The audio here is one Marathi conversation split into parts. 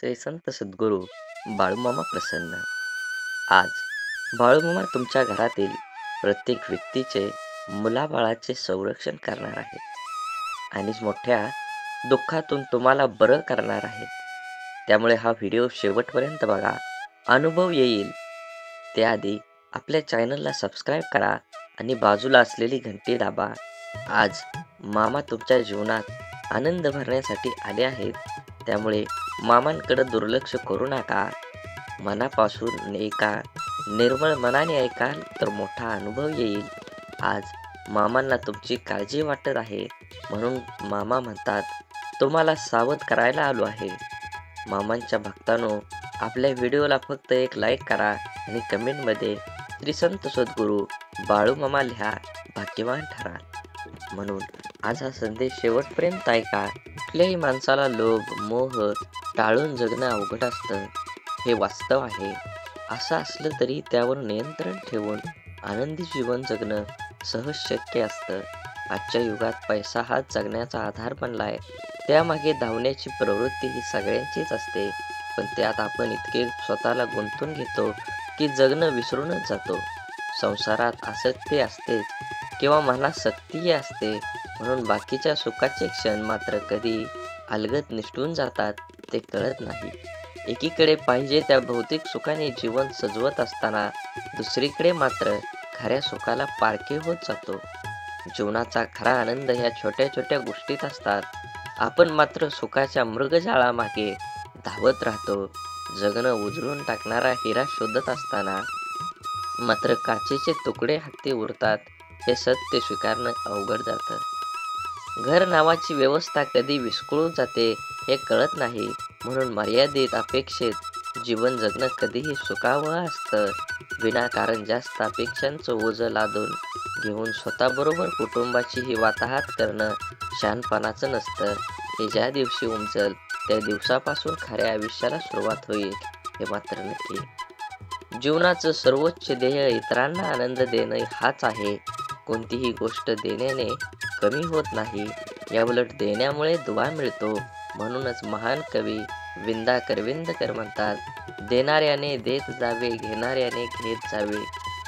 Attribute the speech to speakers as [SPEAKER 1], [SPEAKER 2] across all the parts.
[SPEAKER 1] श्री संत सद्गुरू बाळूमामा प्रसन्न. आज बाळूमामा तुमच्या घरातील प्रत्येक व्यक्तीचे मुलाबाळाचे संरक्षण करणार आहेत आणि मोठ्या दुःखातून तुम्हाला बरं करणार आहेत. त्यामुळे हा व्हिडिओ शेवटपर्यंत बघा, अनुभव येईल. त्याआधी आपल्या चॅनलला सबस्क्राईब करा आणि बाजूला असलेली घंटी दाबा. आज मामा तुमच्या जीवनात आनंद भरण्यासाठी आले आहेत. त्यामुळे मामांकडे दुर्लक्ष करू नका. मनापासून ऐका, निर्मळ मनाने ऐकाल तर मोठा अनुभव येईल. आज मामांना तुमची काळजी वाटत आहे, म्हणून मामा म्हणतात, तुम्हाला सावध करायला आलो आहे. मामांच्या भक्तांनो, आपल्या व्हिडिओला फक्त एक लाईक करा आणि कमेंटमध्ये श्री संत सद्गुरू बाळूमामा लिहा, भाग्यवान ठराल. म्हणून आज हा संदेश शेवटपर्यंत ऐका. कुठल्याही माणसाला लोभ, मोह टाळून जगणं अवघड असतं, हे वास्तव आहे. असं असलं तरी त्यावर नियंत्रण ठेवून आनंदी जीवन जगणं सहज शक्य असतं. आजच्या युगात पैसा हाच जगण्याचा आधार बनलाय. त्यामागे धावण्याची प्रवृत्ती ही सगळ्यांचीच असते, पण त्यात आपण इतके स्वतःला गुंतून घेतो की जगणं विसरूनच जातो. संसारात आसक्ती असतेच किंवा मनात सक्तीही असते, म्हणून बाकीच्या सुखाचे क्षण मात्र कधी अलगद निसटून जातात ते कळत नाही. एकीकडे पाहिजे त्या भौतिक सुखाने जीवन सजवत असताना दुसरीकडे मात्र खऱ्या सुखाला पारखे होत जातो. जीवनाचा खरा आनंद ह्या छोट्या छोट्या गोष्टीत असतात. आपण मात्र सुखाच्या मृगजाळामागे धावत राहतो. जगणं उजळून टाकणारा हिरा शोधत असताना मात्र काचेचे तुकडे हाती उरतात. हे सत्य स्वीकारणं अवघड जातं. घर नावाची व्यवस्था कधी विस्कळून जाते हे कळत नाही, म्हणून मर्यादित अपेक्षेत जीवन जगणं कधीही सुखावं असतं. विनाकारण जास्त अपेक्षांचं ओझं लादून घेऊन स्वतःबरोबर कुटुंबाचीही वाताहत करणं शहाणपणाचं नसतं. हे ज्या दिवशी उमजल त्या दिवसापासून खऱ्या आयुष्याला सुरुवात होईल, हे मात्र नक्की. जीवनाचं सर्वोच्च ध्येय इतरांना आनंद देणं हाच आहे. कोणतीही गोष्ट देण्याने कमी होत नाही, याउलट देण्यामुळे दुवा मिळतो. म्हणूनच महान कवी विंदा करविंदकर म्हणतात, देणाऱ्याने देत जावे, घेणाऱ्याने घेत जावे.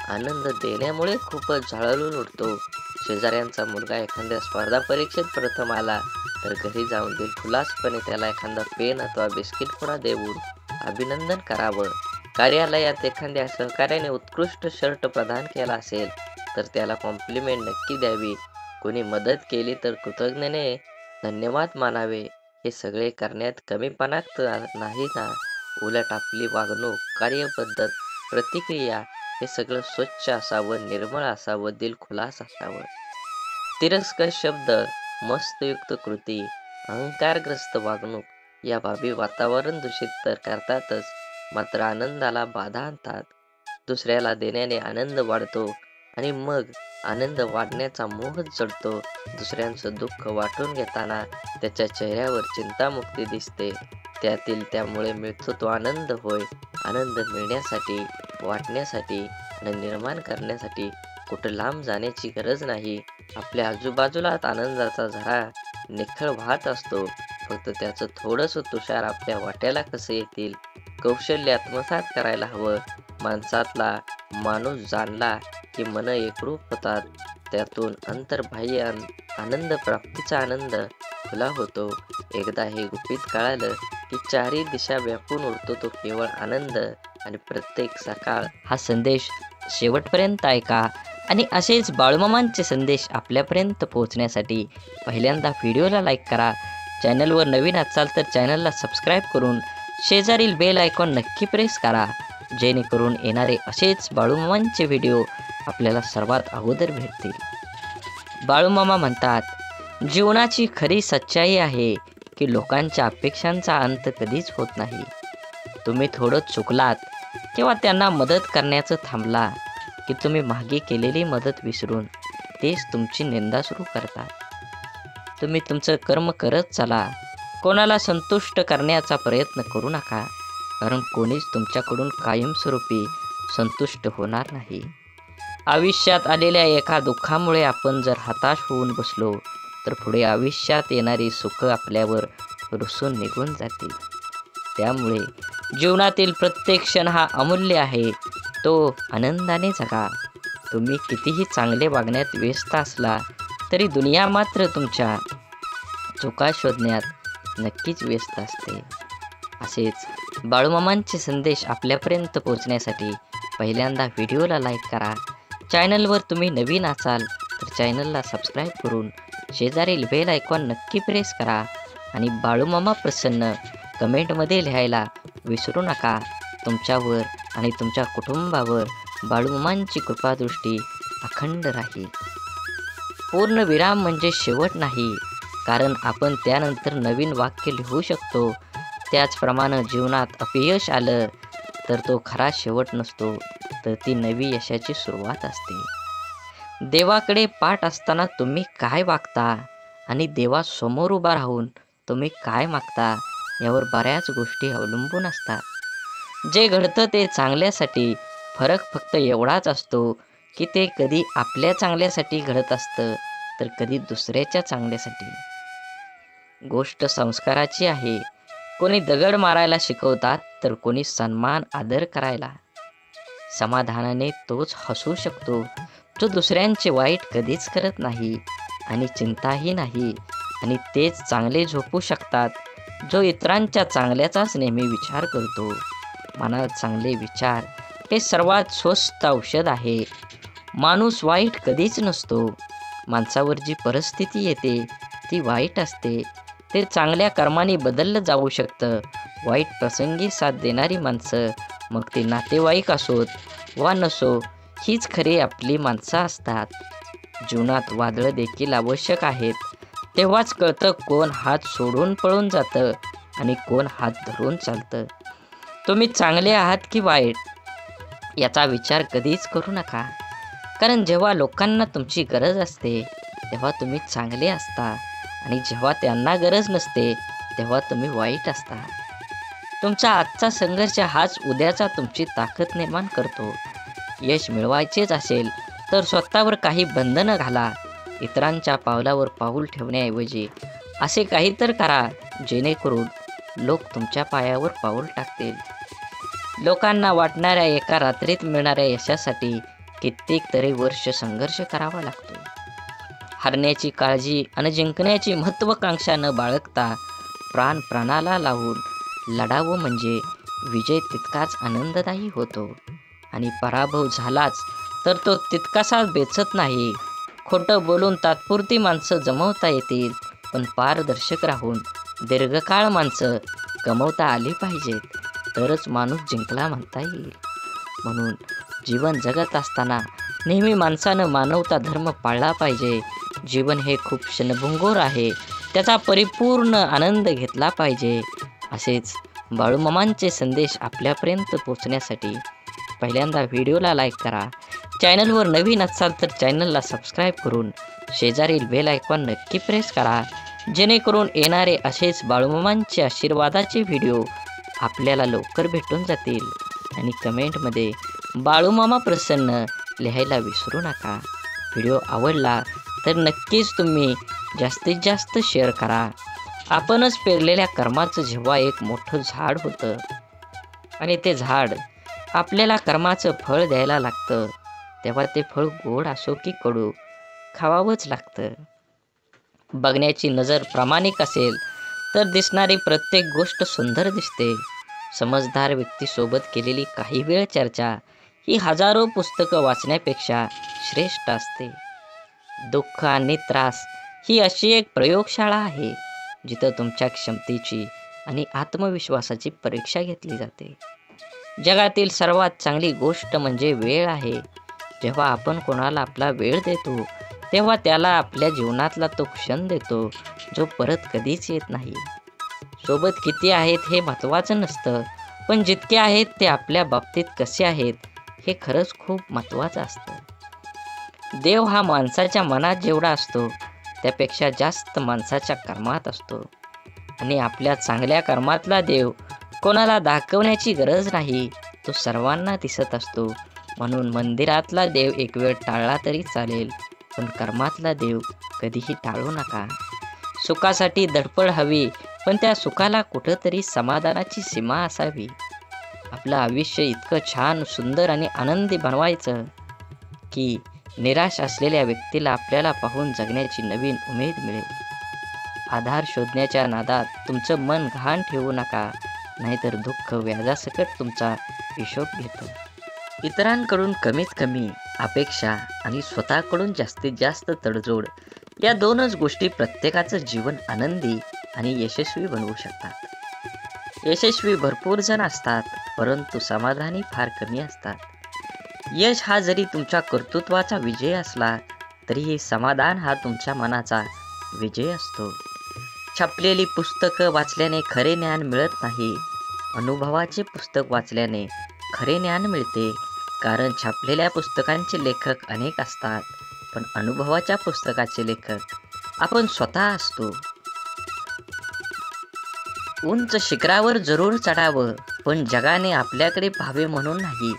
[SPEAKER 1] आनंद देण्यामुळे खूपच झळाळून उठतो. शेजाऱ्यांचा मुलगा एखाद्या स्पर्धा परीक्षेत प्रथम आला तर घरी जाऊन दिलखुलासपणे त्याला एखादा पेन अथवा बिस्किट पुडा देऊन अभिनंदन करावं. कार्यालयात एखाद्या सहकार्याने उत्कृष्ट शर्ट प्रदान केला असेल तर त्याला कॉम्प्लिमेंट नक्की द्यावी. कोणी मदत केली तर कृतज्ञतेने धन्यवाद मानावे. हे सगळे करण्यात कमीपणा नाही ना. उलट आपली वागणूक, कार्यपद्धत, प्रतिक्रिया हे सगळं स्वच्छ असावं, निर्मळ असावं, दिलखुलास असावं. तिरस्कार शब्द, मस्तयुक्त कृती, अहंकारग्रस्त वागणूक या बाबी वातावरण दूषित तर करतातच, मात्र आनंदाला बाधा आणतात. दुसऱ्याला देण्याने आनंद वाढतो आणि मग आनंद वाढण्याचा मोह जडतो. दुसऱ्यांचं दुःख वाटून घेताना त्याच्या चेहऱ्यावर चिंतामुक्ती दिसते. त्यामुळे मिळतो तो आनंद होय. आनंद मिळण्यासाठी, वाटण्यासाठी आणि निर्माण करण्यासाठी कुठं लांब जाण्याची गरज नाही. आपल्या आजूबाजूलाच आनंदाचा झरा निखळ वाहत असतो. फक्त त्याचं थोडंसं तुषार आपल्या वाट्याला कसं येतील, कौशल्य आत्मसात करायला हवं. माणसातला माणूस जाणला की मन एकरूप होतात. त्यातून अंतर्बाह्य आनंद प्राप्तीचा आनंद खुला होतो. एकदा हे गुपित कळालं की चारही दिशा व्यापून उरतो तो केवळ आनंद. आणि प्रत्येक सकाळ हा संदेश शेवटपर्यंत ऐका आणि असेच बाळूमामांचे संदेश आपल्यापर्यंत पोहोचण्यासाठी पहिल्यांदा व्हिडिओला लाईक करा. चॅनलवर नवीन असाल तर चॅनलला सबस्क्राईब करून शेजारील बेल आयकॉन नक्की प्रेस करा, जेणेकरून येणारे असेच बाळूमामांचे व्हिडिओ आपल्याला सर्वात अगोदर भेटतील. बाळूमामा म्हणतात, जीवनाची खरी सच्चाई आहे की लोकांच्या अपेक्षांचा अंत कधीच होत नाही. तुम्ही थोडं चुकलात किंवा त्यांना मदत करण्याचं थांबला की तुम्ही मागे केलेली मदत विसरून तेच तुमची निंदा सुरू करतात. तुम्ही तुमचं कर्म करत चला. कोणाला संतुष्ट करण्याचा प्रयत्न करू नका, कारण कोणीच तुमच्याकडून कायमस्वरूपी संतुष्ट होणार नाही. आयुष्यात आलेल्या एका दुःखामुळे आपण जर हताश होऊन बसलो तर पुढे आयुष्यात येणारी सुख आपल्यावर रुसून निघून जातील. त्यामुळे जीवनातील प्रत्येक क्षण हा अमूल्य आहे, तो आनंदाने जगा. तुम्ही कितीही चांगले वागण्यात व्यस्त असला तरी दुनिया मात्र तुमच्या चुका शोधण्यात नक्कीच व्यस्त असते. असेच बाळूमामांचे संदेश आपल्यापर्यंत पोहोचण्यासाठी पहिल्यांदा व्हिडिओला लाईक करा. चॅनलवर तुम्ही नवीन असाल तर चॅनलला सबस्क्राईब करून शेजारील बेल आयकॉन नक्की प्रेस करा आणि बाळूमामा प्रसन्न कमेंटमध्ये लिहायला विसरू नका. तुमच्यावर आणि तुमच्या कुटुंबावर बाळूमामांची कृपादृष्टी अखंड राहील. पूर्णविराम म्हणजे शेवट नाही, कारण आपण त्यानंतर नवीन वाक्य लिहू शकतो. त्याचप्रमाणे जीवनात अपयश आलं तर तो खरा शेवट नसतो, तर ती नवी यशाची सुरुवात असते. देवाकडे पाठ असताना तुम्ही काय वागता आणि देवासमोर उभा राहून तुम्ही काय मागता यावर बऱ्याच गोष्टी अवलंबून असतात. जे घडतं ते चांगल्यासाठी. फरक फक्त एवढाच असतो की ते कधी आपल्या चांगल्यासाठी घडत असतं तर कधी दुसऱ्याच्या चांगल्यासाठी. गोष्ट संस्काराची आहे. कोणी दगड मारायला शिकवतात तर कोणी सन्मान आदर करायला. समाधानाने तोच हसू शकतो जो दुसऱ्यांचे वाईट कधीच करत नाही आणि चिंताही नाही, आणि तेच चांगले झोपू शकतात जो इतरांच्या चांगल्याचाच नेहमी विचार करतो. मनात चांगले विचार हे सर्वात स्वस्त औषध आहे. माणूस वाईट कधीच नसतो. माणसावर जी परिस्थिती येते ती वाईट असते. ते चांगल्या कर्माने बदललं जाऊ शकतं. वाईट प्रसंगी साथ देणारी माणसं, मग ते नातेवाईक असोत वा नसो, हीच खरी आपली माणसं असतात. जीवनात वादळं देखील आवश्यक आहेत. तेव्हाच कळतं कोण हात सोडून पळून जातं आणि कोण हात धरून चालतं. तुम्ही चांगले आहात की वाईट याचा विचार कधीच करू नका, कारण जेव्हा लोकांना तुमची गरज असते तेव्हा तुम्ही चांगले असता आणि जेव्हा त्यांना गरज नसते तेव्हा तुम्ही वाईट असता. तुमचा आजचा संघर्ष हाच उद्याचा तुमची ताकद निर्माण करतो. यश मिळवायचेच असेल तर स्वतःवर काही बंधनं घाला. इतरांच्या पावलावर पाऊल ठेवण्याऐवजी असे काहीतरी करा जेणेकरून लोक तुमच्या पायावर पाऊल टाकतील. लोकांना वाटणाऱ्या एका रात्रीत मिळणाऱ्या यशासाठी कित्येक तरी वर्ष संघर्ष करावा लागतो. हरण्याची काळजी आणि जिंकण्याची महत्त्वाकांक्षा न बाळगता प्राण प्राणाला लावून लढावं म्हणजे विजय तितकाच आनंददायी होतो, आणि पराभव झालाच तर तो तितकासाच बेचत नाही. खोटं बोलून तात्पुरती माणसं जमवता येतील, पण पारदर्शक राहून दीर्घकाळ माणसं कमवता आली पाहिजेत, तरच माणूस जिंकला म्हणता येईल. म्हणून जीवन जगत असताना नेहमी माणसानं मानवता धर्म पाळला पाहिजे. जीवन हे खूप क्षणभंगूर आहे, त्याचा परिपूर्ण आनंद घेतला पाहिजे. असेच बाळूमामांचे संदेश आपल्यापर्यंत पोचण्यासाठी पहिल्यांदा व्हिडिओला लाईक करा. चॅनलवर नवीन असाल तर चॅनलला सबस्क्राईब करून शेजारील बेल आयकॉन नक्की प्रेस करा, जेणेकरून येणारे असेच बाळूमामांचे आशीर्वादाचे व्हिडिओ आपल्याला लवकर भेटून जातील. आणि कमेंटमध्ये बाळूमामा प्रसन्न लिहायला विसरू नका. व्हिडिओ आवडला तर नक्कीच तुम्ही जास्तीत जास्त शेअर करा. आपणच पेरलेल्या कर्माचं जेव्हा एक मोठं झाड होतं आणि ते झाड आपल्याला कर्माचं फळ द्यायला लागतं, तेव्हा ते फळ गोड असो की कडू खावावंच लागतं. बघण्याची नजर प्रामाणिक असेल तर दिसणारी प्रत्येक गोष्ट सुंदर दिसते. समजदार व्यक्तीसोबत केलेली काही वेळ चर्चा ही हजारो पुस्तकं वाचण्यापेक्षा श्रेष्ठ असते. दुःख आणि त्रास ही अशी एक प्रयोगशाळा आहे जिथं तुमच्या क्षमतेची आणि आत्मविश्वासाची परीक्षा घेतली जाते. जगातील सर्वात चांगली गोष्ट म्हणजे वेळ आहे. जेव्हा आपण कोणाला आपला वेळ देतो तेव्हा त्याला आपल्या जीवनातला तो क्षण देतो जो परत कधीच येत नाही. सोबत किती आहेत हे महत्त्वाचं नसतं, पण जितके आहेत ते आपल्या बाबतीत कसे आहेत हे खरंच खूप महत्त्वाचं असतं. देव हा माणसाच्या मनात जेवढा असतो त्यापेक्षा जास्त माणसाच्या कर्मात असतो, आणि आपल्या चांगल्या कर्मातला देव कोणाला दाखवण्याची गरज नाही, तो सर्वांना दिसत असतो. म्हणून मंदिरातला देव एक वेळ टाळला तरी चालेल, पण कर्मातला देव कधीही टाळू नका.
[SPEAKER 2] सुखासाठी धडपड हवी, पण त्या सुखाला कुठंतरी समाधानाची सीमा असावी. आपलं आयुष्य इतकं छान, सुंदर आणि आनंदी बनवायचं की निराश असलेल्या व्यक्तीला आपल्याला पाहून जगण्याची नवीन उमेद मिळेल. आधार शोधण्याच्या नादात तुमचं मन घाण ठेवू नका, नाहीतर दुःख व्याजासकट तुमचा हिशोब घेतं. इतरांकडून कमीत कमी अपेक्षा आणि स्वतःकडून जास्तीत जास्त तडजोड या दोनच गोष्टी प्रत्येकाचं जीवन आनंदी आणि यशस्वी बनवू शकतात. यशस्वी भरपूर जण असतात, परंतु समाधानी फार कमी असतात. यश हा जरी तुमच्या कर्तृत्वाचा विजय असला, तरीही समाधान हा तुमच्या मनाचा विजय असतो. छापलेली पुस्तकं वाचल्याने खरे ज्ञान मिळत नाही, अनुभवाचे पुस्तक वाचल्याने खरे ज्ञान मिळते. कारण छापलेल्या पुस्तकांचे लेखक अनेक असतात, पण अनुभवाच्या पुस्तकाचे लेखक आपण स्वतः असतो. उंच शिखरावर जरूर चढावं, पण जगाने आपल्याकडे पाहावे म्हणून नाही,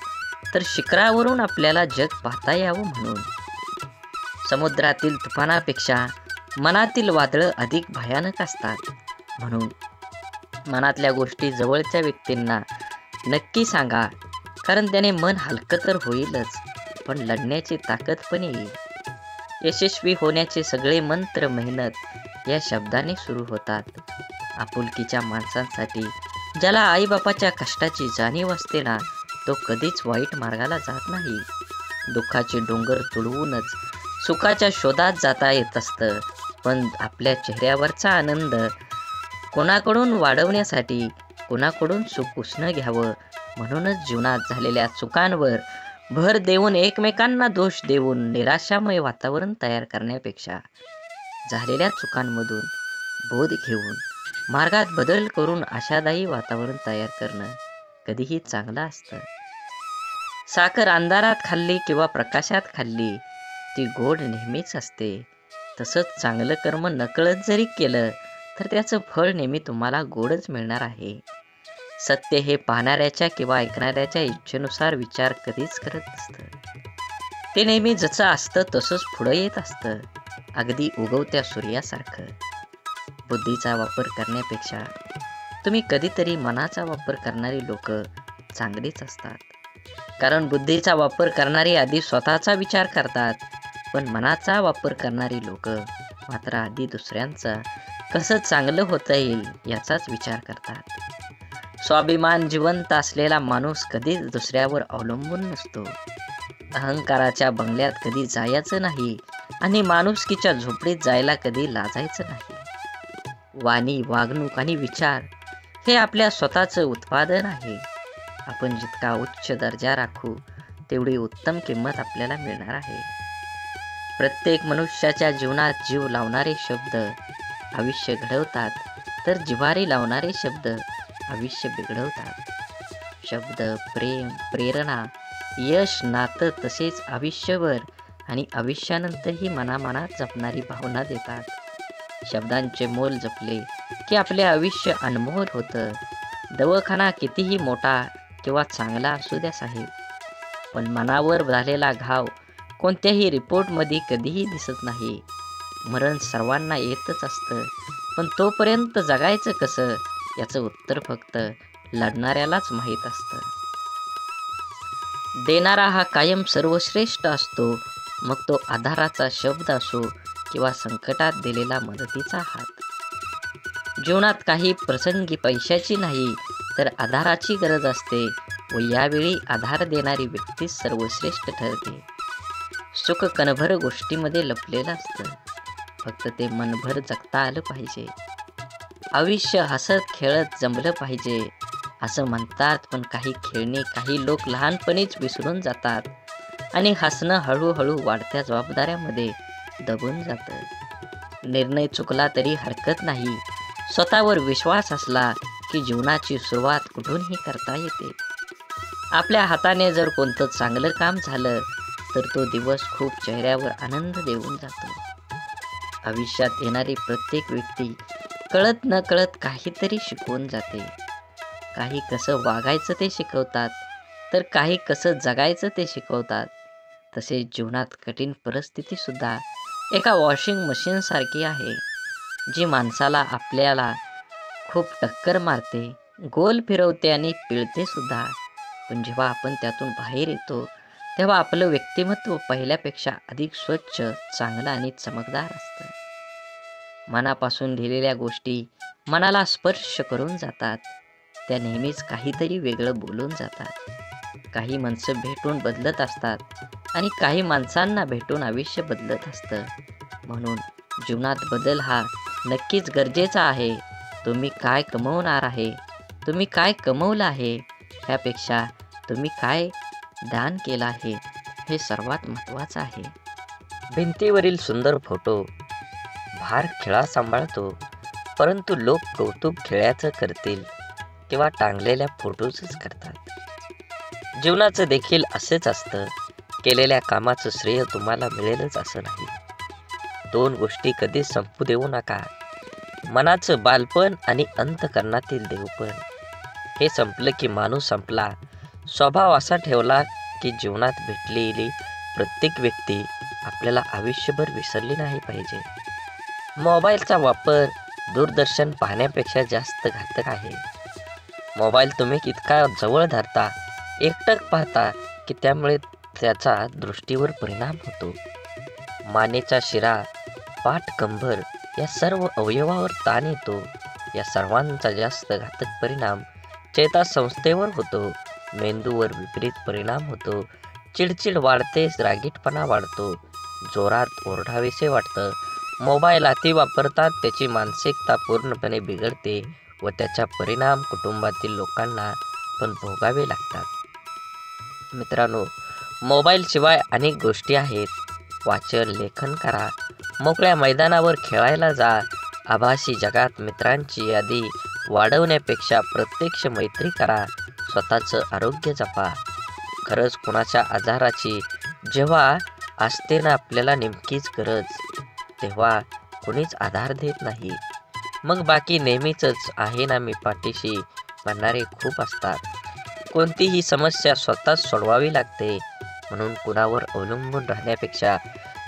[SPEAKER 2] तर शिखरावरून आपल्याला जग पाहता यावं म्हणून. समुद्रातील तुफानापेक्षा मनातील वादळं अधिक भयानक असतात. म्हणून मनातल्या गोष्टी जवळच्या व्यक्तींना नक्की सांगा, कारण त्याने मन हलकं तर होईलच, पण लढण्याची ताकद पण येईल. यशस्वी होण्याचे सगळे मंत्र मेहनत या शब्दाने सुरू होतात. आपुलकीच्या माणसांसाठी, ज्याला आईबापाच्या कष्टाची जाणीव असते ना, तो कधीच वाईट मार्गाला जात नाही. दुःखाचे डोंगर तुडवूनच सुखाच्या शोधात जाता येत असतं, पण आपल्या चेहऱ्यावरचा आनंद कोणाकडून वाढवण्यासाठी कोणाकडून सुख उसणं घ्यावं, म्हणूनच जीवनात झालेल्या चुकांवर भर देऊन एकमेकांना दोष देऊन निराशामय वातावरण तयार करण्यापेक्षा झालेल्या चुकांमधून बोध घेऊन मार्गात बदल करून आशादायी वातावरण तयार करणं कधीही चांगलं असतं. साखर अंधारात खाल्ली किंवा प्रकाशात खाल्ली ती गोड नेहमीच असते. तसंच चांगलं कर्म नकळत जरी केलं तर त्याचं फळ नेहमी तुम्हाला गोडच मिळणार आहे. सत्य हे पाहणाऱ्याच्या किंवा ऐकणाऱ्याच्या इच्छेनुसार विचार कधीच करत नसतं. ते नेहमी जसं असतं तसंच पुढं येत असतं, अगदी उगवत्या सूर्यासारखं. बुद्धीचा वापर करण्यापेक्षा तुम्ही कधीतरी मनाचा वापर करणारी लोक चांगलीच असतात. कारण बुद्धीचा वापर करणारी आधी स्वतःचा विचार करतात, पण मनाचा वापर करणारी लोक मात्र आधी दुसऱ्यांचा कसं चांगलं होता येईल याचाच विचार करतात. स्वाभिमान जिवंत असलेला माणूस कधीच दुसऱ्यावर अवलंबून नसतो. अहंकाराच्या बंगल्यात कधी जायचं नाही आणि माणुसकीच्या झोपडीत जायला कधी लाजायचं नाही. वाणी, वागणूक आणि विचार हे आपल्या स्वतःचं उत्पादन आहे. आपण जितका उच्च दर्जा राखू तेवढी उत्तम किंमत आपल्याला मिळणार आहे. प्रत्येक मनुष्याच्या जीवनात जीव लावणारे शब्द आयुष्य घडवतात, तर जिव्हारी लावणारे शब्द आयुष्य बिघडवतात. शब्द, प्रेम, प्रेरणा, यश, नातं तसेच आयुष्यभर आणि आयुष्यानंतरही मनामनात जपणारी भावना देतात. शब्दांचे मोल जपले की आपले आयुष्य अनमोल होतं. दवाखाना कितीही मोठा किंवा चांगला असू द्या साहेब, पण मनावर झालेला घाव कोणत्याही रिपोर्टमध्ये कधीही दिसत नाही. मरण सर्वांना येतच असतं, पण तोपर्यंत जगायचं कसं याचं उत्तर फक्त लढणाऱ्यालाच माहीत असतं. देणारा हा कायम सर्वश्रेष्ठ असतो, मग तो आधाराचा शब्द असो किंवा संकटात दिलेला मदतीचा हात. जीवनात काही प्रसंगी पैशाची नाही तर आधाराची गरज असते व यावेळी आधार देणारी व्यक्ती सर्वश्रेष्ठ ठरते. सुख कणभर गोष्टीमध्ये लपलेलं असतं, फक्त ते मनभर जगता आलं पाहिजे. आयुष्य हसत खेळत जमलं पाहिजे असं म्हणतात, पण काही खेळणे काही लोक लहानपणीच विसरून जातात आणि हसणं हळूहळू वाढत्या जबाबदाऱ्यामध्ये दबून जातं. निर्णय चुकला तरी हरकत नाही, स्वतःवर विश्वास असला की जीवनाची सुरुवात कुठूनही करता येते. आपल्या हाताने जर कोणतं चांगलं काम झालं तर तो दिवस खूप चेहऱ्यावर आनंद देऊन जातो. आयुष्यात येणारी प्रत्येक व्यक्ती कळत न कळत काहीतरी शिकवून जाते. काही कसं वागायचं ते शिकवतात, तर काही कसं जगायचं ते शिकवतात. तसेच जीवनात कठीण परिस्थिती सुद्धा एका वॉशिंग मशीन सारखी आहे. जी माणसाला आपल्याला खूप टक्कर मारते, गोल फिरवते आणि पिळते सुद्धा. पण जेव्हा आपण त्यातून बाहेर येतो, तेव्हा आपलं व्यक्तिमत्व पहिल्यापेक्षा अधिक स्वच्छ, चांगलं आणि चमकदार असतं. मनापासून लिहिलेल्या गोष्टी मनाला स्पर्श करून जातात. त्या नेहमीच काहीतरी वेगळं बोलून जातात. काही माणसं भेटून बदलत असतात आणि काही माणसांना भेटून आयुष्य बदलत असतं. म्हणून जीवनात बदल हा नक्कीच गरजेचा आहे. तुम्ही काय कमवणार आहे, तुम्ही काय कमवलं आहे, ह्यापेक्षा तुम्ही काय दान केलं आहे, हे सर्वात महत्त्वाचं आहे.
[SPEAKER 1] भिंतीवरील सुंदर फोटो भार खिळा सांभाळतो, परंतु लोक कौतुक खिळ्याचं करतील किंवा टांगलेल्या फोटोचंच करतात. जीवनाचं देखील असेच असतं. केलेल्या कामाचं श्रेय तुम्हाला मिळेलच असं नाही. दोन गोष्टी कधी संपू देऊ नका. मनाचं बालपण आणि अंतःकरणातील देवपण. हे संपलं की माणूस संपला. स्वभाव असा ठेवला की जीवनात भेटलेली प्रत्येक व्यक्ती आपल्याला आयुष्यभर विसरली नाही पाहिजे. मोबाईलचा वापर दूरदर्शन पाहण्यापेक्षा जास्त घातक आहे. मोबाईल तुम्ही इतका जवळ धरता, एकटक पाहता की त्यामुळे त्याचा दृष्टीवर परिणाम होतो. मानेचा शिरा, पाठ, कंबर या सर्व अवयवावर ताण येतो. या सर्वांचा जास्त घातक परिणाम चेतासंस्थेवर होतो. मेंदूवर विपरीत परिणाम होतो. चिडचिड वाढते, रागीटपणा वाढतो, जोरात ओरडावेसे वाटतं. मोबाईल अति वापरतात त्याची मानसिकता पूर्णपणे बिघडते व त्याचा परिणाम कुटुंबातील लोकांना पण भोगावे लागतात. मित्रांनो, मोबाईलशिवाय अनेक गोष्टी आहेत. वाचन, लेखन करा, मोकळ्या मैदानावर खेळायला जा. आभासी जगात मित्रांची यादी वाढवण्यापेक्षा प्रत्यक्ष मैत्री करा. स्वतःचं आरोग्य जपा. खरंच कोणाच्या आजाराची जेव्हा असते ना आपल्याला नेमकीच गरज, तेव्हा कोणीच आधार देत नाही. मग बाकी नेहमीचंच आहे ना मी पाठीशी म्हणणारे खूप असतात. कोणतीही समस्या स्वतःच सोडवावी लागते. म्हणून कुणावर अवलंबून राहण्यापेक्षा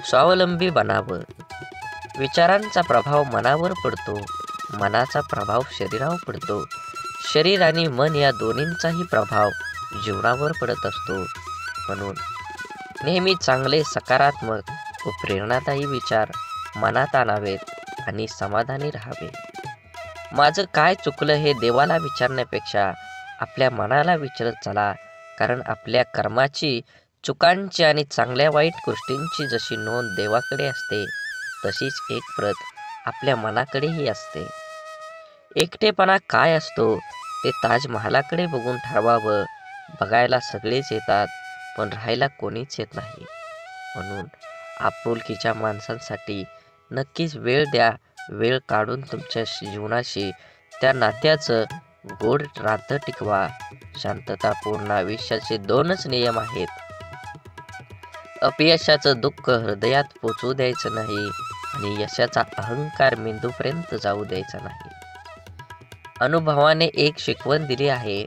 [SPEAKER 1] स्वावलंबी बनावं. विचारांचा प्रभाव मनावर पडतो, मनाचा प्रभाव शरीरावर पडतो, शरीर आणि मन या दोन्हींचाही प्रभाव जीवनावर पडत असतो. म्हणून नेहमी चांगले, सकारात्मक व प्रेरणादायी विचार मनात आणावेत आणि समाधानी राहावे. माझं काय चुकलं हे देवाला विचारण्यापेक्षा आपल्या मनाला विचारत चला. कारण आपल्या कर्माची, चुकांची आणि चांगल्या वाईट गोष्टींची जशी नोंद देवाकडे असते, तशीच एक प्रत आपल्या मनाकडेही असते. एकटेपणा काय असतो ते ताजमहालाकडे बघून ठरवावं. बघायला सगळेच येतात, पण राहायला कोणीच येत नाही. म्हणून आपुलकीच्या माणसांसाठी नक्कीच वेळ द्या. वेळ काढून तुमच्या जीवनाशी, त्या नात्याचं गोड नातं टिकवा. शांततापूर्ण आयुष्याचे दोनच नियम आहेत. अपयशाचं दुःख हृदयात पोचू द्यायचं नाही आणि यशाचा अहंकार मेंदूपर्यंत जाऊ द्यायचा नाही. अनुभवाने एक शिकवण दिली आहे.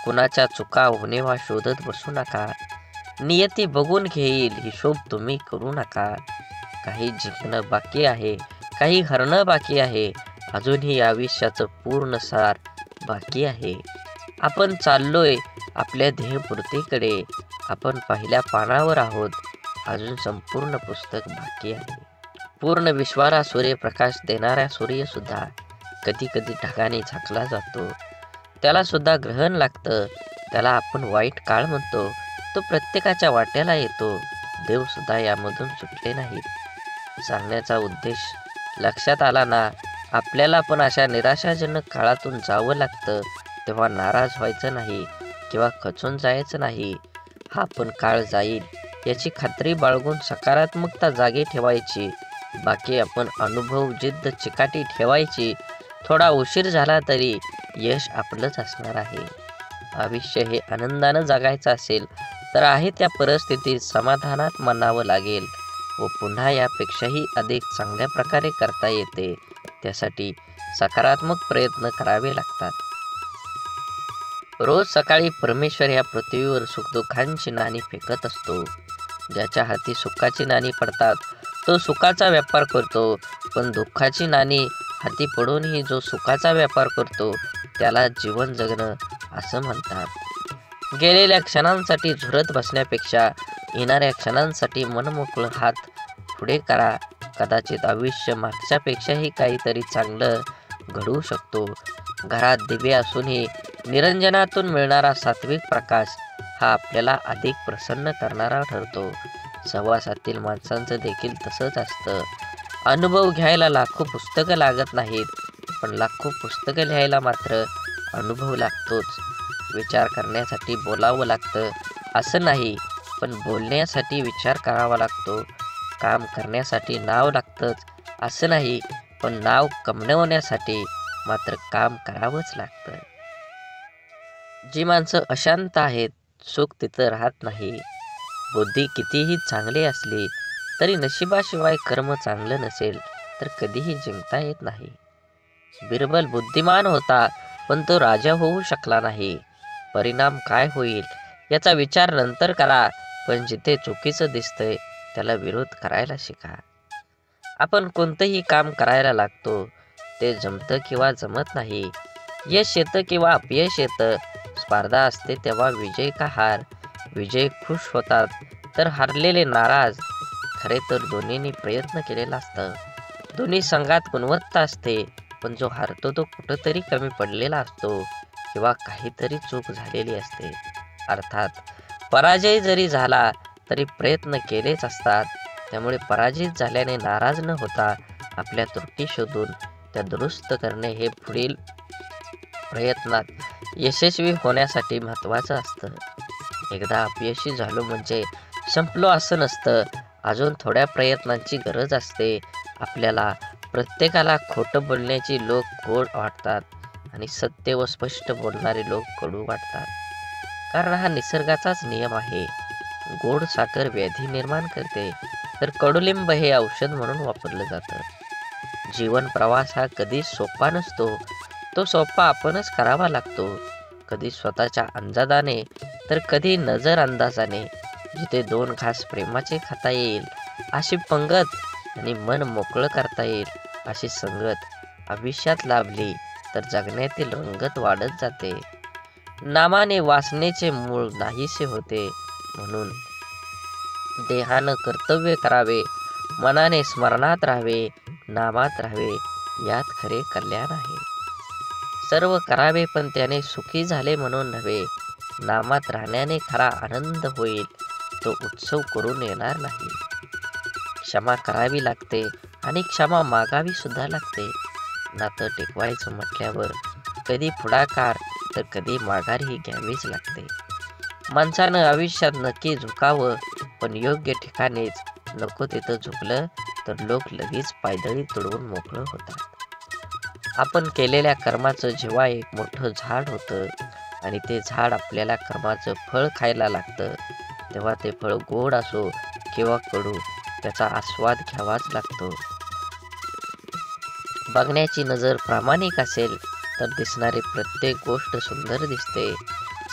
[SPEAKER 1] कुणाच्या चुका उणिवा शोधत बसू नका. नियती बघून घेईल, हिशोब तुम्ही करू नका. काही जिंकणं बाकी आहे, काही हरणं बाकी आहे. अजूनही आयुष्याचं पूर्ण सार बाकी आहे. आपण चाललोय आपल्या ध्येयपूर्तीकडे. आपण पहिल्या पानावर आहोत. अजून संपूर्ण पुस्तक बाकी आहे. पूर्ण विश्वाला सूर्यप्रकाश देणारा सूर्यसुद्धा कधी कधी ढगाने झाकला जातो. त्याला सुद्धा ग्रहण लागतं. त्याला आपण वाईट काळ म्हणतो. तो प्रत्येकाच्या वाट्याला येतो. देवसुद्धा यामधून सुटले नाहीत. सांगण्याचा उद्देश लक्षात आला ना? आपल्याला पण अशा निराशाजनक काळातून जावं लागतं, तेव्हा नाराज व्हायचं नाही किंवा खचून जायचं नाही. हा पण काळ जाईल याची खात्री बाळगून सकारात्मकता जागी ठेवायची. बाकी आपण अनुभव, जिद्द, चिकाटी ठेवायची. थोडा उशीर झाला तरी यश आपलंच असणार आहे. आयुष्य हे आनंदानं जगायचं असेल तर आहे त्या परिस्थितीत समाधानात मानावं लागेल व पुन्हा यापेक्षाही अधिक चांगल्या प्रकारे करता येते. त्यासाठी सकारात्मक प्रयत्न करावे लागतात. रोज सकाळी परमेश्वर या पृथ्वीवर सुखदुःखांची नाणी फेकत असतो. ज्याच्या हाती सुखाची नाणी पडतात तो सुखाचा व्यापार करतो, पण दुःखाची नाणी
[SPEAKER 2] हाती पडूनही जो सुखाचा व्यापार करतो त्याला जीवन जगणं असं म्हणतात. गेलेल्या क्षणांसाठी झुरत बसण्यापेक्षा येणाऱ्या क्षणांसाठी मनमोकळं हात पुढे करा. कदाचित आयुष्य मागच्यापेक्षाही काहीतरी चांगलं घडवू शकतो. घरात दिवे असूनही निरंजनातून मिळणारा सात्विक प्रकाश हा आपल्याला अधिक प्रसन्न करणारा ठरतो. सहवासातील माणसांचं देखील तसंच असतं. अनुभव घ्यायला लाखो पुस्तकं लागत नाहीत, पण लाखो पुस्तकं लिहायला मात्र अनुभव लागतोच. विचार करण्यासाठी बोलावं लागतं असं नाही, पण बोलण्यासाठी विचार करावा लागतो. काम करण्यासाठी नाव लागतंच असं नाही, पण नाव कमवण्यासाठी मात्र काम करावंच लागतं. जी माणसं अशांत आहेत, सुख तिथं राहत नाही. बुद्धी कितीही चांगली असली तरी नशिबाशिवाय कर्म चांगलं नसेल तर कधीही जिंकता येत नाही. बिरबल बुद्धिमान होता, पण तो राजा होऊ शकला नाही. परिणाम काय होईल याचा विचार नंतर करा, पण जिथे चुकीचं दिसतंय त्याला विरोध करायला शिका. आपण कोणतंही काम करायला लागतो, ते जमतं किंवा जमत नाही, यश येतं किंवा अपयश येतं, स्पर्धा असते तेव्हा विजय का हार, विजय खुश होतात तर हारलेले नाराज. खरे तर दोन्हींनी प्रयत्न केलेला असतं. दोन्ही संघात गुणवत्ता असते, पण जो हारतो तो कुठंतरी कमी पडलेला असतो किंवा काहीतरी चूक झालेली असते. अर्थात पराजय जरी झाला तरी प्रयत्न केलेच असतात. त्यामुळे पराजित झाल्याने नाराज न होता आपल्या त्रुटी शोधून त्या दुरुस्त करणे हे पुढील प्रयत्नात यशस्वी होण्यासाठी महत्त्वाचं असतं. एकदा अपयशी झालो म्हणजे संपलो असं नसतं. अजून थोड्या प्रयत्नांची गरज असते. आपल्याला प्रत्येकाला खोटं बोलण्याची लोक गोड वाटतात आणि सत्य व स्पष्ट बोलणारे लोक कडू वाटतात. कारण हा निसर्गाचाच नियम आहे. गोड साखर व्याधी निर्माण करते, तर कडुलिंब हे औषध म्हणून वापरलं जातं. जीवन प्रवास हा कधी सोपा नसतो. तो सोपा आपणच करावा लागतो. कधी स्वतःच्या अंदाजाने तर कधी नजर अंदाजाने. जिथे 2 घास प्रेमाचे खाता येईल अशी पंगत आणि मन मोकळं करता येईल अशी संगत आयुष्यात लाभली तर जगण्यातील रंगत वाढत जाते. नामाने वासनेचे मूळ नाहीसे होते. म्हणून देहानं कर्तव्य करावे, मनाने स्मरणात राहावे, नामात राहावे, यात खरे कल्याण आहे. सर्व करावे पण त्याने सुखी झाले म्हणून नव्हे. नामात राहण्याने खरा आनंद होईल, तो उत्सव करून येणार नाही. क्षमा करावी लागते आणि क्षमा मागावी सुद्धा लागते. नातं टिकवायचं म्हटल्यावर कधी पुढाकार तर कधी माघारही घ्यावीच लागते. माणसानं आयुष्यात नक्की झुकावं, पण योग्य ठिकाणीच. नको तिथं झुकलं तर लोक लगेच पायदळी तुडवून मोकळं होतात. आपण केलेल्या कर्माचं जेव्हा एक मोठं झाड होतं आणि ते झाड आपल्याला कर्माचं फळ खायला लागतं, तेव्हा ते फळ गोड असो किंवा कडू, त्याचा आस्वाद घ्यावाच लागतो. बघण्याची नजर प्रामाणिक असेल तर दिसणारी प्रत्येक गोष्ट सुंदर दिसते.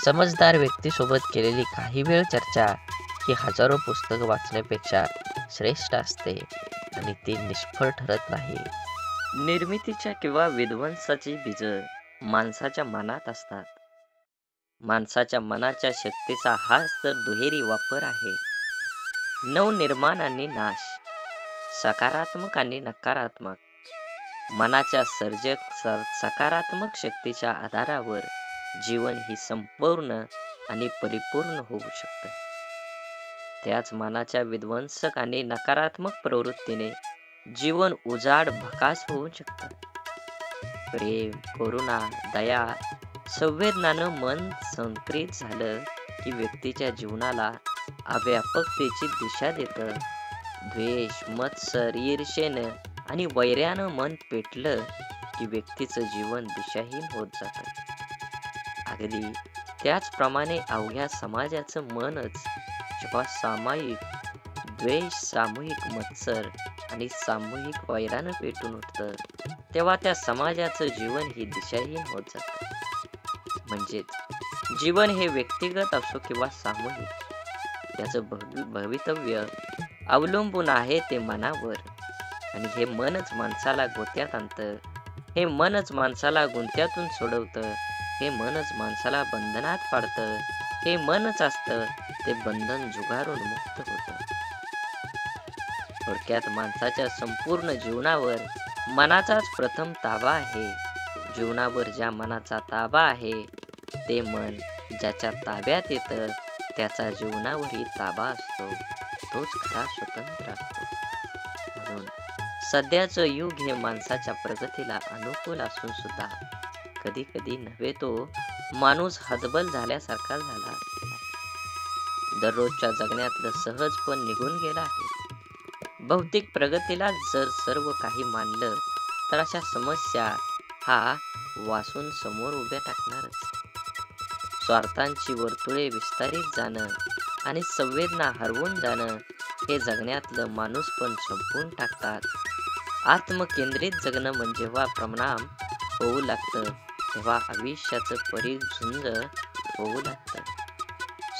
[SPEAKER 2] समजदार व्यक्तीसोबत केलेली काही वेळ चर्चा ही हजारो पुस्तकं वाचण्यापेक्षा श्रेष्ठ असते आणि ती निष्फळ ठरत नाही.
[SPEAKER 1] निर्मितीच्या किंवा विध्वंसाची बीजं माणसाच्या मनात असतात. माणसाच्या मनाच्या शक्तीचा हाच तर दुहेरी वापर आहे. नवनिर्माण आणि नाश, सकारात्मक आणि नकारात्मक. मनाच्या सकारात्मक शक्तीच्या आधारावर जीवन ही संपूर्ण आणि परिपूर्ण होऊ शकतं. त्याच मनाच्या विध्वंसक आणि नकारात्मक प्रवृत्तीने जीवन उजाड भकास होऊ शकतं. प्रेम, करुणा, दया, संवेदनानं मन संक्रित झालं की व्यक्तीच्या जीवनाला अव्यापकतेची दिशा देतं. द्वेष, मत्सर, ईर्षेनं आणि वैर्यानं मन पेटलं की व्यक्तीचं जीवन दिशाहीन होत जातं. अगदी त्याचप्रमाणे अवघ्या समाजाचं मनच जेव्हा सामायिक द्वेष, सामूहिक मत्सर आणि सामूहिक वैरानं पेटून उठतं, तेव्हा त्या समाजाचं जीवन ही दिशाहीन होत जातं. म्हणजेच जीवन हे व्यक्तिगत असो किंवा सामूहिक, त्याचं भवितव्य अवलंबून आहे ते मनावर, आणि हे मनच माणसाला गोत्यात आणतं
[SPEAKER 2] हे मनच माणसाला गुंत्यातून सोडवतं. हे मनच माणसाला बंधनात पाडतं. हे मनच असतं ते बंधन झुगारून मुक्त होतं. थोडक्यात माणसाच्या संपूर्ण जीवनावर मनाचाच प्रथम ताबा आहे. जीवनावर ज्या मनाचा ताबा आहे ते मन ज्याच्या ताब्यात येतं त्याचा जीवनावरही ताबा असतो. तोच खरा स्वतंत्र असतो. म्हणून सध्याचं युग हे माणसाच्या प्रगतीला अनुकूल असून सुद्धा कधी कधी नव्हे तो माणूस हतबल झाल्यासारखा झाला आहे. दररोजच्या जगण्यातलं सहजपण निघून गेलं आहे. भौतिक प्रगतीला जर सर्व काही मानलं तर अशा समस्या हा वासून समोर उभ्या टाकणारच. स्वार्थांची वर्तुळे विस्तारित जाणं आणि संवेदना हरवून जाणं हे जगण्यातलं माणूसपण संपवून टाकतात. आत्मकेंद्रित जगणं म्हणजे जेव्हा परिणाम होऊ लागतं तेव्हा आयुष्याचं परिझुंज होऊ लागतं.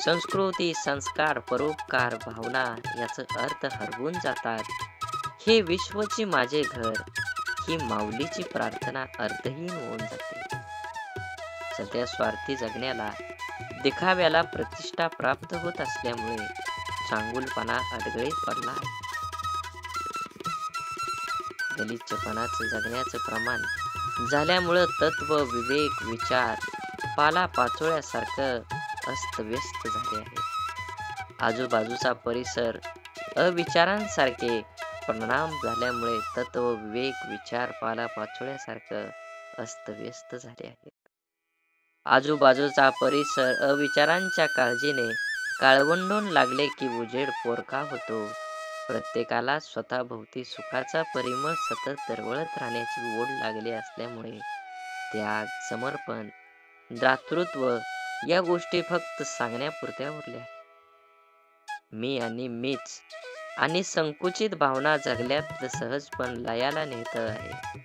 [SPEAKER 2] संस्कृती, संस्कार, परोपकार, भावना याचा अर्थ हरवून जातात. हे विश्वची माझे घर ही माऊलीची प्रार्थना अर्थहीन होऊन जाते. सध्या स्वार्थी जगण्याला, दिखाव्याला प्रतिष्ठा प्राप्त होत असल्यामुळे चांगुलपणा अडगळीत पडला आहे. गलिच्छपणाचं जगण्याचं प्रमाण झाल्यामुळं तत्व, विवेक, विचार पालापाचोळ्यासारखं अस्तव्यस्त झाले आहे. आजूबाजूचा परिसर अविचारांसारखे परिणाम झाल्यामुळे तत्व, विवेक, विचार पालापाचोळ्यासारखं अस्तव्यस्त झाले आहेत. आजूबाजूचा परिसर अविचारांच्या काळजीने काळवंडून लागले की उजेड पोरका होतो. प्रत्येकाला स्वतःभोवती सुखाचा परिमळ सतत दरवळत राहण्याची ओढ लागली असल्यामुळे त्याग, समर्पण, दातृत्व या गोष्टी फक्त सांगण्यापुरत्या उरल्या. मी आणि मीच आणि संकुचित भावना जगल्यात सहजपण लयाला नेतं आहे.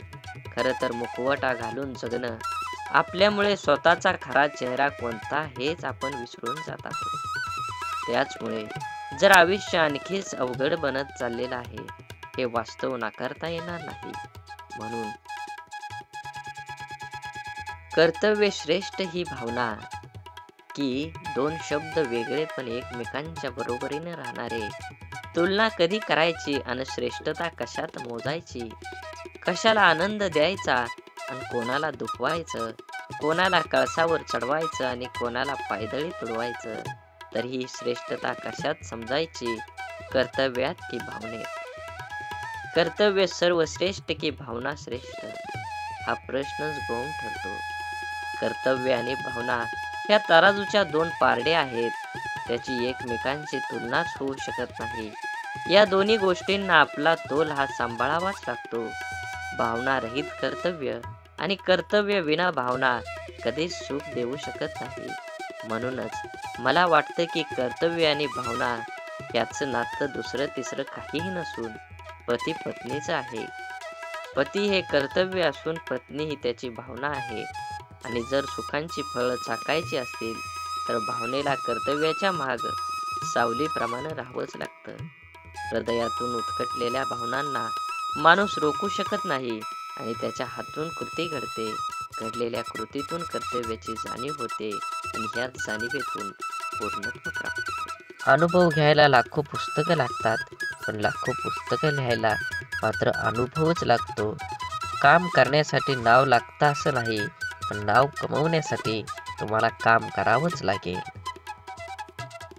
[SPEAKER 2] खरं तर मुखवटा घालून जगणं आपल्यामुळे स्वतःचा खरा चेहरा कोणता हेच आपण विसरून जात आहोत. त्याचमुळे जर आयुष्य आणखीच अवघड बनत चाललेलं आहे हे वास्तव नाकारता येणार नाही. म्हणून कर्तव्य श्रेष्ठ ही भावना की दोन शब्द वेगळे पण एकमेकांच्या बरोबरीने राहणारे, तुलना कधी करायची आणि श्रेष्ठता कशात मोजायची, कशाला आनंद द्यायचा आणि कोणाला दुखवायचं, कोणाला कळसावर चढवायचं आणि कोणाला पायदळी तुडवायचं, तर ही श्रेष्ठता कशात समजायची, कर्तव्यात की भावनेत? कर्तव्य सर्वश्रेष्ठ की भावना श्रेष्ठ हा प्रश्नच गौण ठरतो. कर्तव्य आणि भावना ह्या तराजूच्या दोन पारडे आहेत. त्याची एकमेकांची तुलनाच होऊ शकत नाही. या दोन्ही गोष्टींना आपला तोल हा सांभाळावाच लागतो. भावना रहित कर्तव्य आणि कर्तव्य विना भावना कधीच सुख देऊ शकत नाही. म्हणूनच मला वाटतं की कर्तव्य आणि भावना याचं नातं दुसरं तिसरं काहीही नसून पती पत्नीचं आहे. पती हे कर्तव्य असून पत्नी ही त्याची भावना आहे. आणि जर सुखांची फळं चाकायची असतील तर भावनेला कर्तव्याच्या माग सावलीप्रमाणे राहावंच लागतं. हृदयातून उत्कटलेल्या भावनांना माणूस रोखू शकत नाही आणि त्याच्या हातून कृती घडते. घडलेल्या कृतीतून कर्तव्याची जाणीव होते आणि ह्याच जाणीवेतून पूर्णत्व प्राप्त होते. अनुभव घ्यायला लाखो पुस्तकं लागतात, पण लाखो पुस्तकं लिहायला मात्र अनुभवच लागतो. काम करण्यासाठी नाव लागतं असं नाही, पण नाव कमवण्यासाठी तुम्हाला काम करावंच लागेल.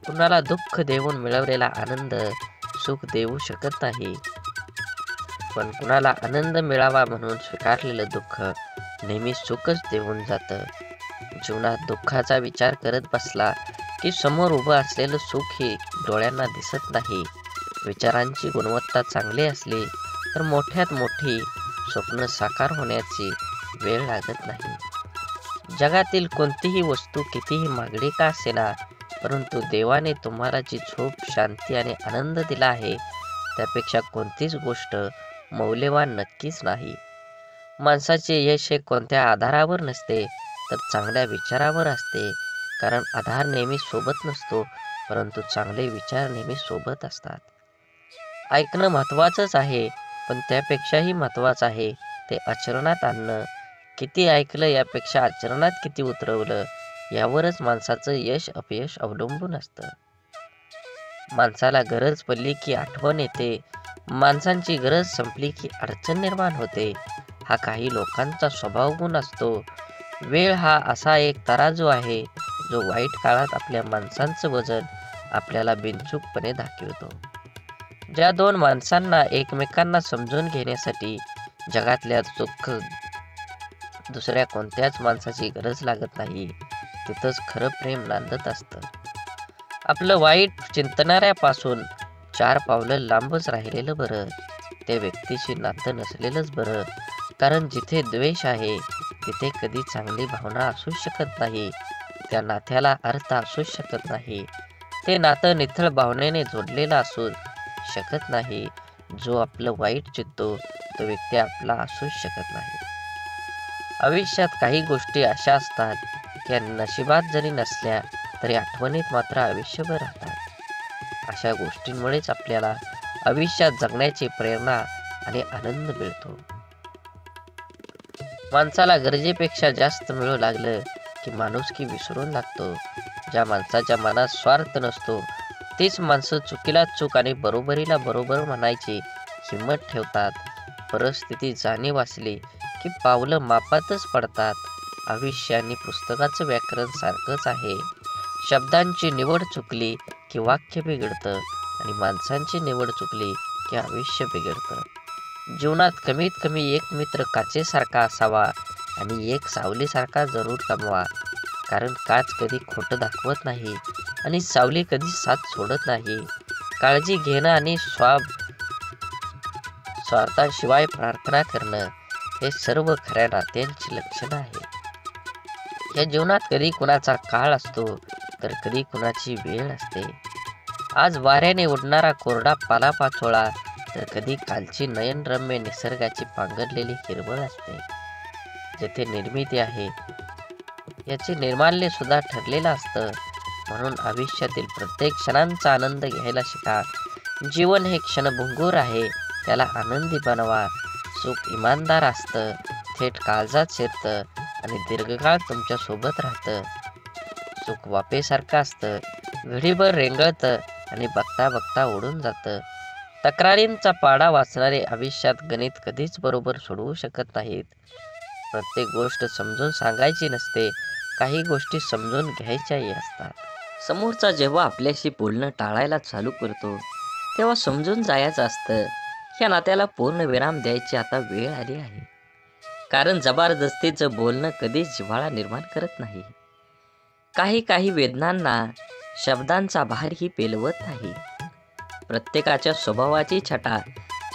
[SPEAKER 2] कुणाला दुःख देऊन मिळवलेला आनंद सुख देऊ शकत नाही, पण कुणाला आनंद मिळावा म्हणून स्वीकारलेलं दुःख नेहमी सुखच देऊन जातं. जीवनात दुःखाचा विचार करत बसला की समोर उभं असलेलं सुख हे डोळ्यांना दिसत नाही. विचारांची गुणवत्ता चांगली असली तर मोठ्यात मोठी स्वप्न साकार होण्याची वेळ लागत नाही. जगातील कोणतीही वस्तू कितीही महागडी का असेना, परंतु देवाने तुम्हाला जी झोप, शांती आणि आनंद दिला आहे त्यापेक्षा कोणतीच गोष्ट मौल्यवान नक्कीच नाही. माणसाचे यश हे कोणत्या आधारावर नसते तर चांगल्या विचारावर असते. कारण आधार नेहमी सोबत नसतो, परंतु चांगले विचार नेहमी सोबत असतात. ऐकणं महत्त्वाचंच आहे, पण त्यापेक्षाही महत्त्वाचं आहे ते आचरणात आणणं. किती ऐकलं यापेक्षा आचरणात किती उतरवलं यावरच माणसाचं यश अपयश अवलंबून असतं. माणसाला गरज पडली की आठवण येते, माणसांची गरज संपली की अडचण निर्माण होते. हा काही लोकांचा स्वभाव गुण असतो. वेळ हा असा एक तराजू आहे जो वाईट काळात आपल्या माणसांचं वजन आपल्याला बिनचूकपणे दाखवतो. ज्या दोन माणसांना एकमेकांना समजून घेण्यासाठी जगातल्या दुसऱ्या कोणत्याच माणसाची गरज लागत नाही, तिथंच खरं प्रेम नांदत असतं. आपलं वाईट चिंतणाऱ्यापासून 4 पावलं लांबच राहिलेलं बरं. त्या व्यक्तीशी नातं नसलेलंच बरं. कारण जिथे द्वेष आहे तिथे कधी चांगली भावना असू शकत नाही. त्या नात्याला अर्थ असू शकत नाही. ते नातं निथळ भावनेने जोडलेलं असू शकत नाही. जो आपलं वाईट चित्तो तो व्यक्ती आपला असूच शकत नाही. आयुष्यात काही गोष्टी अशा असतात की नशिबात जरी नसल्या तरी आठवणीत मात्र आयुष्यभर राहतात. अशा गोष्टींमुळेच आपल्याला आयुष्यात जगण्याची प्रेरणा आणि आनंद मिळतो. माणसाला गरजेपेक्षा जास्त मिळू लागलं की माणुसकी विसरून लागतो. ज्या माणसाच्या मनात स्वार्थ नसतो तीच माणसं चुकीला चूक आणि बरोबरीला बरोबर म्हणायची हिंमत ठेवतात. परिस्थिती जाणीव असली की पावलं मापातच पडतात. आयुष्य आणि पुस्तकाचं व्याकरण सारखंच आहे. शब्दांची निवड चुकली की वाक्य बिघडतं आणि माणसांची निवड चुकली की आयुष्य बिघडतं. जीवनात कमीत कमी एक मित्र काचेसारखा असावा आणि एक सावलीसारखा जरूर कमवा. कारण काच कधी खोटं दाखवत नाही आणि सावली कधी साथ सोडत नाही. काळजी घेणं आणि स्वार्थाशिवाय प्रार्थना करणं हे सर्व खऱ्या नात्यांची लक्षणं आहेत. या जीवनात कधी कुणाचा काळ असतो तर कधी कुणाची वेळ असते. आज वाऱ्याने उडणारा कोरडा पालापाचोळा तर कधी कालची नयनरम्य निसर्गाची पांघरलेली हिरवळ असते. जेथे निर्मिती आहे याचे निर्माल्य सुद्धा ठरलेलं असतं. म्हणून आयुष्यातील प्रत्येक क्षणांचा आनंद घ्यायला शिका. जीवन हे क्षणभंगूर आहे, त्याला आनंदी बनवा. सुख इमानदार असतं, थेट काळजात शिरतं आणि दीर्घकाळ तुमच्या सोबत राहतं. सुख वाफेसारखं असतं, घडीभर रेंगळतं आणि बघता बघता उडून जातं. तक्रारींचा पाडा वाचणारे आयुष्यात गणित कधीच बरोबर सोडवू शकत नाहीत. प्रत्येक गोष्ट समजून सांगायची नसते, काही गोष्टी समजून घ्यायच्याही असतात.
[SPEAKER 1] समोरचा जेव्हा आपल्याशी बोलणं टाळायला चालू करतो तेव्हा समजून जायचं असतं या नात्याला पूर्ण विराम द्यायची आता वेळ आली आहे. कारण जबरदस्तीचं बोलणं कधीच जिव्हाळा निर्माण करत नाही. काही वेदनांना शब्दांचा भारही पेलवत नाही. प्रत्येकाच्या स्वभावाची छटा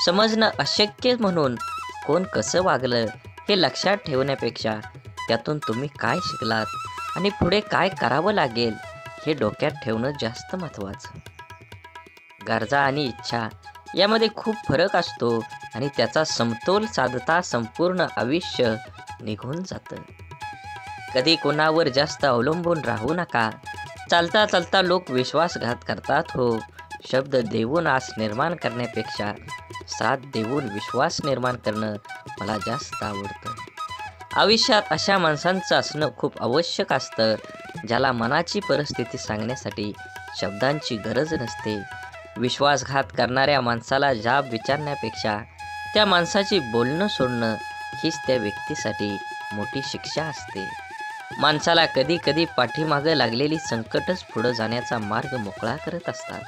[SPEAKER 1] समजणं अशक्य म्हणून कोण कसं वागलं हे लक्षात ठेवण्यापेक्षा त्यातून तुम्ही काय शिकलात आणि पुढे काय करावं लागेल हे डोक्यात ठेवणं जास्त महत्त्वाचं. गरजा आणि इच्छा यामध्ये खूप फरक असतो आणि त्याचा समतोल साधता संपूर्ण आयुष्य निघून जातं. कधी कोणावर जास्त अवलंबून राहू नका. चालता चालता लोक विश्वासघात करतात हो. शब्द देऊन आस निर्माण करण्यापेक्षा साथ देऊन विश्वास निर्माण करणं मला जास्त आवडतं. आयुष्यात अशा माणसांचं असणं खूप आवश्यक असतं ज्याला मनाची परिस्थिती सांगण्यासाठी शब्दांची गरज नसते. विश्वासघात करणाऱ्या माणसाला जाब विचारण्यापेक्षा त्या माणसाची बोलणं सोडणं हीच त्या व्यक्तीसाठी मोठी शिक्षा असते. माणसाला कधी कधी पाठीमागं लागलेली संकटच पुढं जाण्याचा मार्ग मोकळा करत असतात.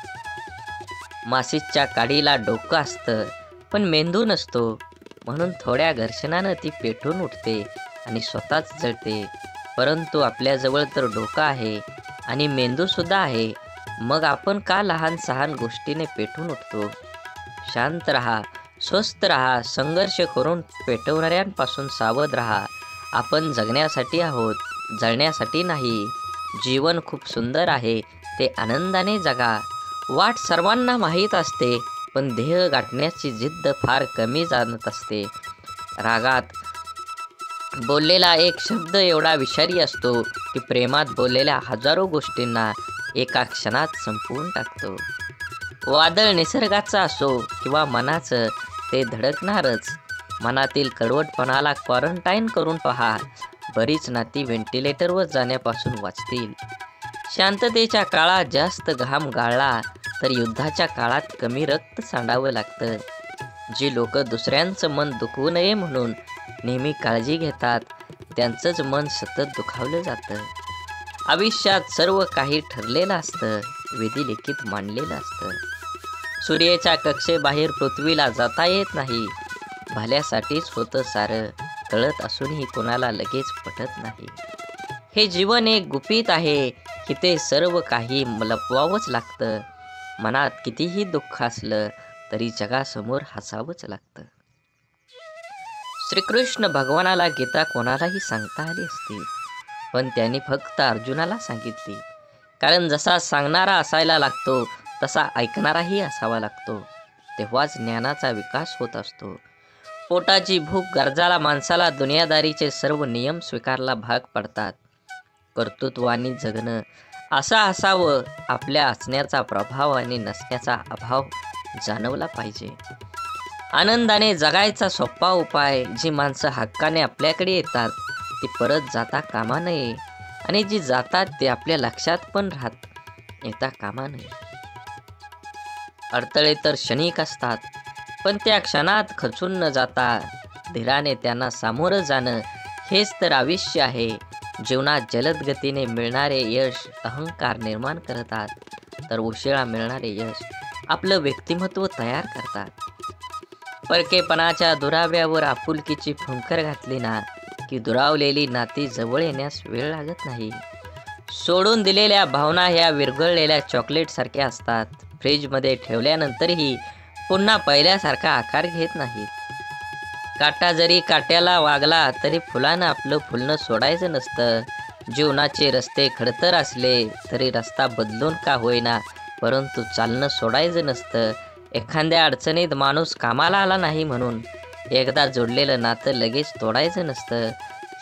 [SPEAKER 1] माशीच्या काडीला डोकं असतं पण मेंदू नसतो, म्हणून थोड्या घर्षणानं ती पेटून उठते आणि स्वतःच जळते. परंतु आपल्याजवळ तर डोकं आहे आणि मेंदूसुद्धा आहे, मग आपण का लहान सहान गोष्टीने पेटून उठतो? शांत रहा, स्वस्थ रहा, संघर्ष करून पेटवणाऱ्यांपासून सावध रहा. आपण जगण्यासाठी आहोत, जळण्यासाठी नाही. जीवन खूप सुंदर आहे, ते आनंदाने जगा. वाट सर्वांना माहीत असते पण ध्येय गाठण्याची जिद्द फार कमी जाणत असते. रागात बोललेला एक शब्द एवढा विषारी असतो की प्रेमात बोललेल्या हजारो गोष्टींना एका क्षणात संपवून टाकतो. वादळ निसर्गाचं असो किंवा मनाचं, ते धडकणारच.
[SPEAKER 2] मनातील कडवटपणाला क्वारंटाईन करून पहा. बरीच नाती व्हेंटिलेटरवर जाण्यापासून वाचतील. शांततेच्या काळात जास्त घाम गाळला तर युद्धाच्या काळात कमी रक्त सांडावं लागतं. जी लोक दुसऱ्यांचं मन दुखवू नये म्हणून नेहमी काळजी घेतात त्यांचंच मन सतत दुखावलं जातं. आयुष्यात सर्व काही ठरलेलं असतं, विधिलिखित मांडलेलं असतं. सूर्याच्या कक्षेबाहेर पृथ्वीला जाता येत नाही. भल्यासाठीच होतं सारं, कळत असूनही कोणाला लगेच पटत नाही. हे जीवन एक गुपित आहे, इथे सर्व काही लपवावंच लागतं. मनात कितीही दुःख असलं तरी जगासमोर हसावंच लागतं. श्रीकृष्ण भगवानाला गीता कोणालाही सांगता आली असती, पण त्यांनी फक्त अर्जुनाला सांगितली. कारण जसा सांगणारा असायला लागतो तसा ऐकणाराही असावा लागतो. तेव्हाच ज्ञानाचा विकास होत असतो. पोटाची भूक गरजाला माणसाला दुनियादारीचे सर्व नियम स्वीकारला भाग पडतात. कर्तृत्वानी जगणं असं असावं, आपल्या असण्याचा प्रभाव आणि नसण्याचा अभाव जाणवला पाहिजे. आनंदाने जगायचा सोपा उपाय, जी माणसं हक्काने आपल्याकडे येतात ती परत जाता कामा नये, आणि जी जातात ते आपल्या लक्षात पण येता कामा नये. अडथळे तर क्षणिक असतात, पण त्या क्षणात खचून न जाता धीराने त्यांना सामोरं जाणं हेच तर आयुष्य आहे. जीवनात जलद गतीने मिळणारे यश अहंकार निर्माण करतात, तर उशिरा मिळणारे यश आपलं व्यक्तिमत्व तयार करतात. परकेपणाच्या दुराव्यावर आपुलकीची फुंकर घातली ना की दुरावलेली नाती जवळ येण्यास वेळ लागत नाही. सोडून दिलेल्या भावना ह्या विरघळलेल्या चॉकलेटसारख्या असतात. फ्रीजमध्ये ठेवल्यानंतरही पुन्हा पहिल्यासारखा आकार घेत नाहीत. काटा जरी काट्याला वागला तरी फुलानं आपलं फुलणं सोडायचं नसतं. जीवनाचे रस्ते खडतर असले तरी रस्ता बदलून का होईना, परंतु चालणं सोडायचं नसतं. एखाद्या अडचणीत माणूस कामाला आला नाही म्हणून एकदा जोडलेलं नातं लगेच तोडायचं नसतं.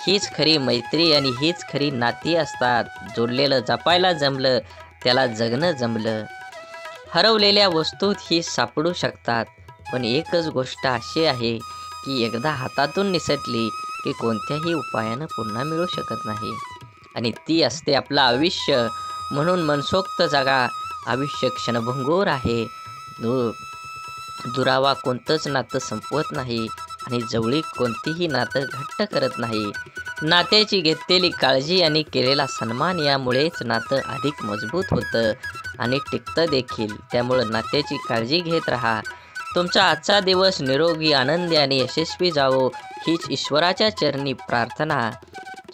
[SPEAKER 2] हीच खरी मैत्री आणि हीच खरी नाती असतात. जोडलेलं जपायला जमलं त्याला जगणं जमलं. हरवलेल्या वस्तूत ही सापडू शकतात, पण एकच गोष्ट अशी आहे की एकदा हातातून निसटली की कोणत्याही उपायानं पुन्हा मिळू शकत नाही, आणि ती असते आपलं आयुष्य. म्हणून मनसोक्त जगा. आयुष्य क्षणभंगूर आहे. दुरावा कोणतंच नातं संपवत नाही आणि जवळीक कोणतीही नातं घट्ट करत नाही. नात्याची घेतलेली काळजी आणि केलेला सन्मान यामुळेच नातं अधिक मजबूत होतं आणि टिकतं देखील. त्यामुळं नात्याची काळजी घेत राहा. तुमचा आजचा दिवस निरोगी, आनंदी आणि यशस्वी जावो हीच ईश्वराच्या चरणी प्रार्थना.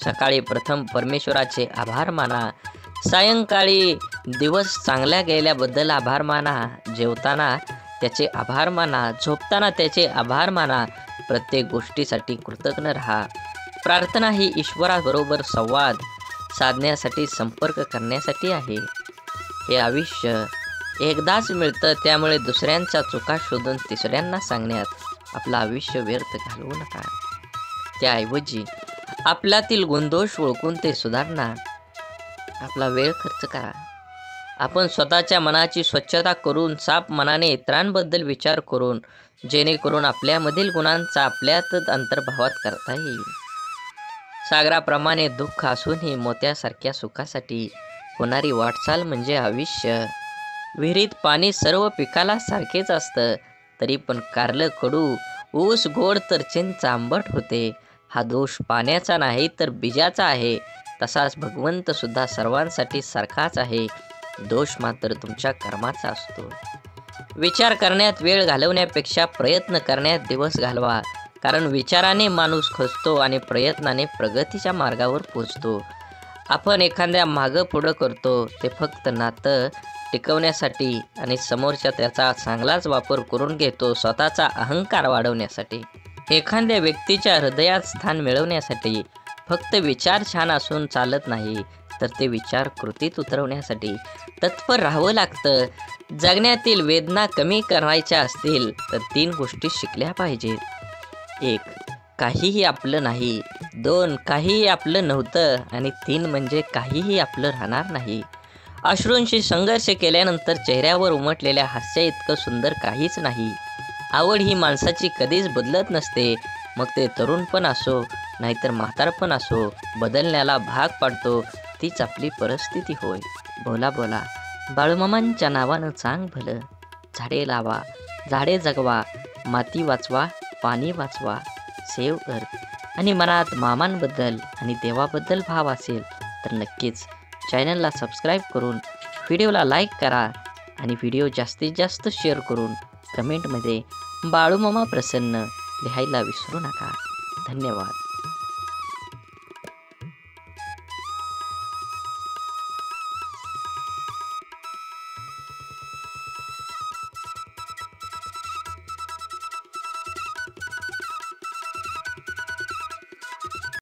[SPEAKER 2] सकाळी प्रथम परमेश्वराचे आभार माना. सायंकाळी दिवस चांगल्या गेल्याबद्दल आभार माना. जेवताना त्याचे आभार माना. झोपताना त्याचे आभार माना. प्रत्येक गोष्टीसाठी कृतज्ञ राहा. प्रार्थना ही ईश्वराबरोबर संवाद साधण्यासाठी, संपर्क करण्यासाठी आहे. हे आयुष्य एकदाच मिळतं, त्यामुळे दुसऱ्यांच्या चुका शोधून तिसऱ्यांना सांगण्यात आपलं आयुष्य व्यर्थ घालवू नका. त्याऐवजी आपल्यातील गुणदोष ओळखून ते सुधारणा आपला वेळ खर्च करा. आपण स्वतःच्या मनाची स्वच्छता करून, साफ मनाने इतरांबद्दल विचार करून, जेणेकरून आपल्यामधील गुणांचा आपल्यातच अंतर्भावात करता येईल. सागराप्रमाणे दुःख असूनही मोत्यासारख्या सुखासाठी होणारी वाटचाल म्हणजे आयुष्य. विहिरीत पाणी सर्व पिकाला सारखेच असतं, तरी पण कारलं कडू, ऊस गोड तर चिंच आंबट होते. हा दोष पाण्याचा नाही तर बीजाचा आहे. तसाच भगवंत सुद्धा सर्वांसाठी सारखाच आहे. दोष मात्र तुमच्या कर्माचा असतो. विचार करण्यात वेळ घालवण्यापेक्षा प्रयत्न करण्यात दिवस घालवा. कारण विचाराने माणूस खचतो आणि प्रयत्नाने प्रगतीच्या मार्गावर पोचतो. आपण एखाद्या मागं पुढं करतो ते फक्त नातं टिकवण्यासाठी आणि समोरच्या त्याचा चांगलाच वापर करून घेतो स्वतःचा अहंकार वाढवण्यासाठी. एखाद्या व्यक्तीच्या हृदयात स्थान मिळवण्यासाठी. फक्त विचार छान असून चालत नाही, तर ते विचार कृतीत उतरवण्यासाठी तत्पर राहावं लागतं. जगण्यातील वेदना कमी करायच्या असतील तर 3 गोष्टी शिकल्या पाहिजेत. 1. काहीही आपलं नाही. 2. काहीही आपलं नव्हतं. आणि 3 म्हणजे काहीही आपलं राहणार नाही. अश्रूंशी संघर्ष केल्यानंतर चेहऱ्यावर उमटलेल्या हास्य इतकं सुंदर काहीच नाही. आवड ही माणसाची कधीच बदलत नसते. मग ते तरुणपण असो नाहीतर म्हातारपण असो, बदलण्याला भाग पाडतो तीच आपली परिस्थिती होय. बोला बोला बाळूमामांच्या नावानं चांग भलं. झाडे लावा, झाडे जगवा, माती वाचवा, पाणी वाचवा, सेव्ह अर्थ. आणि मनात मामांबद्दल आणि देवाबद्दल भाव असेल तर नक्कीच चॅनलला सबस्क्राईब करून व्हिडिओला लाईक करा आणि व्हिडिओ जास्तीत जास्त शेअर करून कमेंटमध्ये बाळूमामा प्रसन्न लिहायला विसरू नका. धन्यवाद.